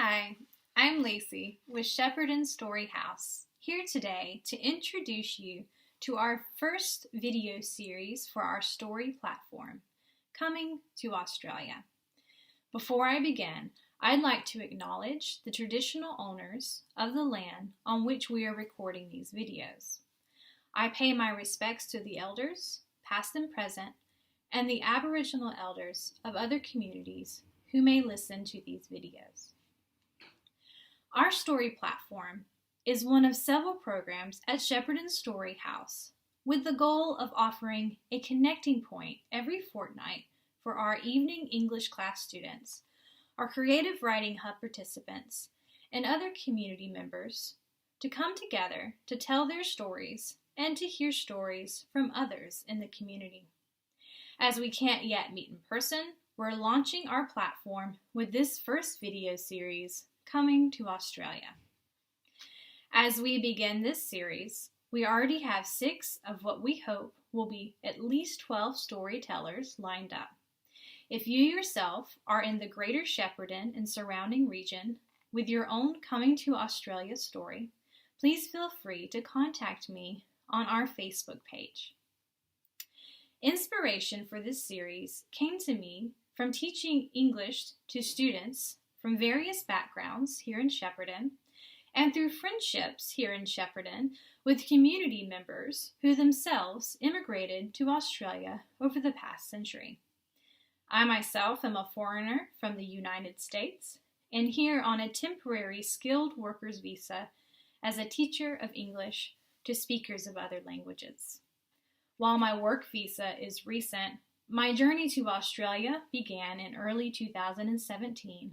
Hi, I'm Lacey with Shepparton Story House, here today to introduce you to our first video series for our story platform, Coming to Australia. Before I begin, I'd like to acknowledge the traditional owners of the land on which we are recording these videos. I pay my respects to the elders, past and present, and the Aboriginal elders of other communities who may listen to these videos. Our story platform is one of several programs at Shepparton Story House with the goal of offering a connecting point every fortnight for our evening English class students, our Creative Writing Hub participants, and other community members to come together to tell their stories and to hear stories from others in the community. As we can't yet meet in person, we're launching our platform with this first video series, Coming to Australia. As we begin this series, we already have 6 of what we hope will be at least 12 storytellers lined up. If you yourself are in the greater Shepparton and surrounding region with your own Coming to Australia story, please feel free to contact me on our Facebook page. Inspiration for this series came to me from teaching English to students from various backgrounds here in Shepparton, and through friendships here in Shepparton with community members who themselves immigrated to Australia over the past century. I myself am a foreigner from the United States and here on a temporary skilled workers visa as a teacher of English to speakers of other languages. While my work visa is recent, my journey to Australia began in early 2017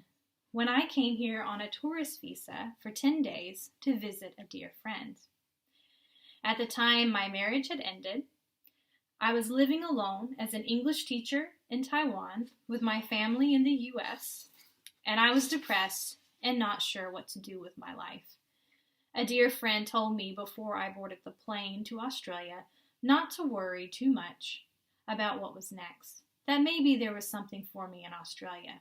when I came here on a tourist visa for 10 days to visit a dear friend. At the time my marriage had ended, I was living alone as an English teacher in Taiwan with my family in the US, and I was depressed and not sure what to do with my life. A dear friend told me before I boarded the plane to Australia not to worry too much about what was next, that maybe there was something for me in Australia.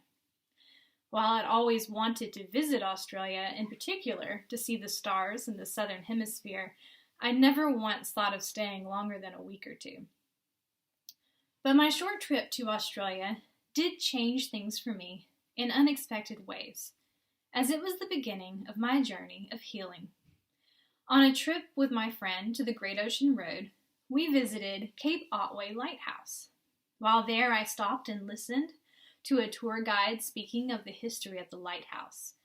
While I'd always wanted to visit Australia, in particular to see the stars in the southern hemisphere, I never once thought of staying longer than a week or two. But my short trip to Australia did change things for me in unexpected ways, as it was the beginning of my journey of healing. On a trip with my friend to the Great Ocean Road, we visited Cape Otway Lighthouse. While there, I stopped and listened to a tour guide speaking of the history of the lighthouse.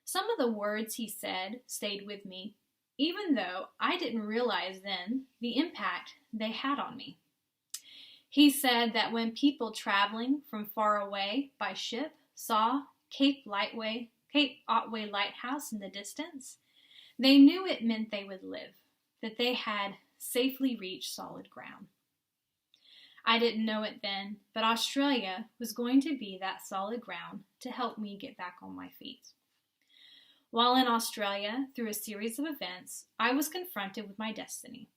Some of the words he said stayed with me, even though I didn't realize then the impact they had on me. He said that when people traveling from far away by ship saw Cape Otway Lighthouse in the distance, they knew it meant they would live, that they had safely reached solid ground. I didn't know it then, but Australia was going to be that solid ground to help me get back on my feet. While in Australia, through a series of events, I was confronted with my destiny.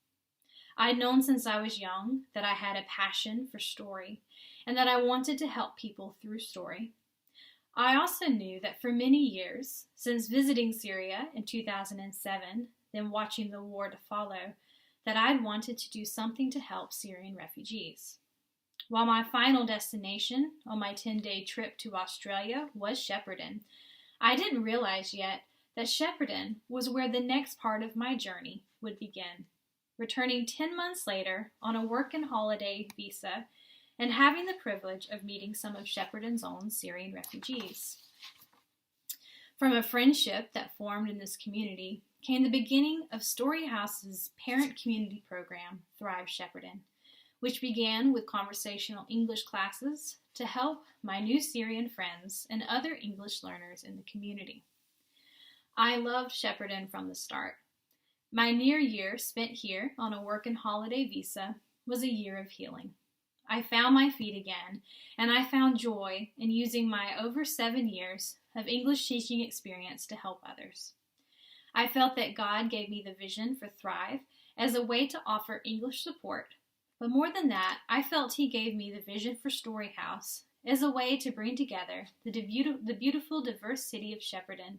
I'd known since I was young that I had a passion for story and that I wanted to help people through story. I also knew that for many years, since visiting Syria in 2007, then watching the war to follow, that I'd wanted to do something to help Syrian refugees. While my final destination on my 10-day trip to Australia was Shepparton, I didn't realize yet that Shepparton was where the next part of my journey would begin, returning 10 months later on a work and holiday visa and having the privilege of meeting some of Shepparton's own Syrian refugees. From a friendship that formed in this community came the beginning of Storyhouse's parent community program, Thrive Shepparton, which began with conversational English classes to help my new Syrian friends and other English learners in the community. I loved Shepparton from the start. My near year spent here on a work and holiday visa was a year of healing. I found my feet again, and I found joy in using my over 7 years of English teaching experience to help others. I felt that God gave me the vision for Thrive as a way to offer English support, but more than that, I felt He gave me the vision for Storyhouse as a way to bring together the beautiful, diverse city of Shepparton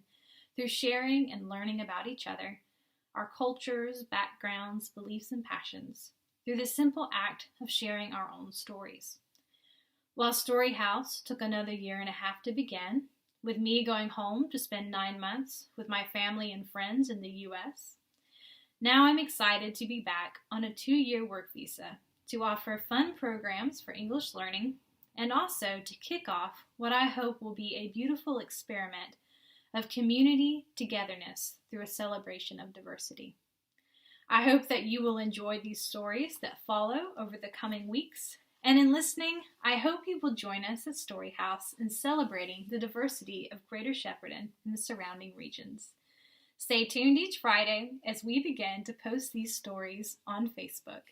through sharing and learning about each other, our cultures, backgrounds, beliefs, and passions, through the simple act of sharing our own stories. While Story House took another 1.5 years to begin, with me going home to spend 9 months with my family and friends in the U.S., now I'm excited to be back on a 2-year work visa to offer fun programs for English learning and also to kick off what I hope will be a beautiful experiment of community togetherness through a celebration of diversity. I hope that you will enjoy these stories that follow over the coming weeks, and in listening, I hope you will join us at Story House in celebrating the diversity of Greater Shepparton and the surrounding regions. Stay tuned each Friday as we begin to post these stories on Facebook.